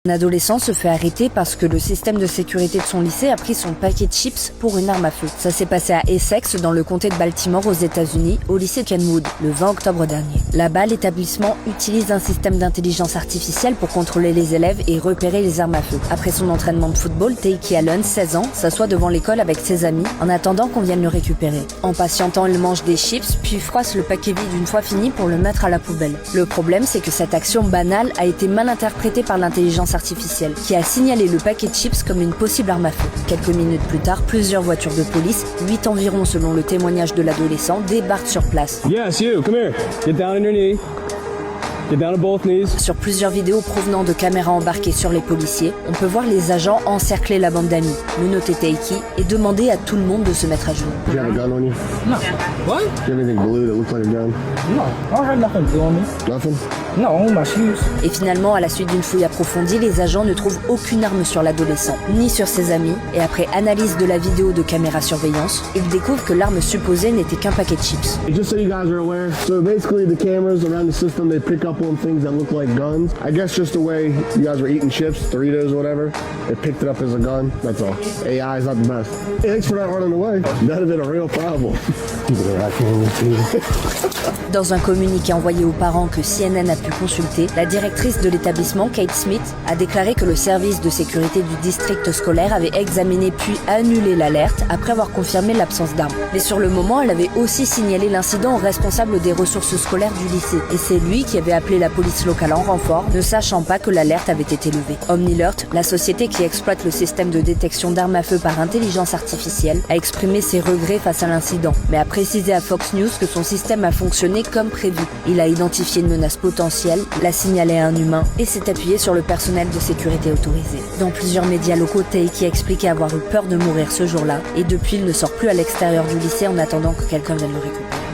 Un adolescent se fait arrêter parce que le système de sécurité de son lycée a pris son paquet de chips pour une arme à feu. Ça s'est passé à Essex, dans le comté de Baltimore aux États-Unis, au lycée Kenwood, le 20 octobre dernier. Là-bas, l'établissement utilise un système d'intelligence artificielle pour contrôler les élèves et repérer les armes à feu. Après son entraînement de football, Takey Allen, 16 ans, s'assoit devant l'école avec ses amis en attendant qu'on vienne le récupérer. En patientant, il mange des chips, puis froisse le paquet vide une fois fini pour le mettre à la poubelle. Le problème, c'est que cette action banale a été mal interprétée par l'intelligence artificielle, qui a signalé le paquet de chips comme une possible arme à feu. Quelques minutes plus tard, plusieurs voitures de police, 8 environ selon le témoignage de l'adolescent, débarquent sur place. Yes, you, come here. Get down on your knee. Get down on both knees. Sur plusieurs vidéos provenant de caméras embarquées sur les policiers, on peut voir les agents encercler la bande d'amis, menotter Takey et demander à tout le monde de se mettre à genoux. Do you have a gun on you? No. What? Do you have anything blue that looks like a gun? No. I don't have nothing blue on me. Nothing? No, my shoes. Et finalement, à la suite d'une fouille approfondie, les agents ne trouvent aucune arme sur l'adolescent, ni sur ses amis, et après analyse de la vidéo de caméra surveillance, ils découvrent que l'arme supposée n'était qu'un paquet de chips. Just so you guys are aware, so basically the cameras around the system, they pick up on things that look like guns. I guess just the way you guys were eating chips, Doritos or whatever, they picked it up as a gun, that's all. AI is not the best. Hey, thanks for not running away. That'd have been a real problem. Dans un communiqué envoyé aux parents que CNN a pu consulter, la directrice de l'établissement, Kate Smith, a déclaré que le service de sécurité du district scolaire avait examiné puis annulé l'alerte après avoir confirmé l'absence d'armes. Mais sur le moment, elle avait aussi signalé l'incident au responsable des ressources scolaires du lycée. Et c'est lui qui avait appelé la police locale en renfort, ne sachant pas que l'alerte avait été levée. OmniAlert, la société qui exploite le système de détection d'armes à feu par intelligence artificielle, a exprimé ses regrets face à l'incident, mais a précisé à Fox News que son système a fonctionné comme prévu. Il a identifié une menace potentielle, l'a signalé à un humain et s'est appuyé sur le personnel de sécurité autorisé. Dans plusieurs médias locaux, Takey a expliqué avoir eu peur de mourir ce jour-là et depuis il ne sort plus à l'extérieur du lycée en attendant que quelqu'un vienne le récupérer.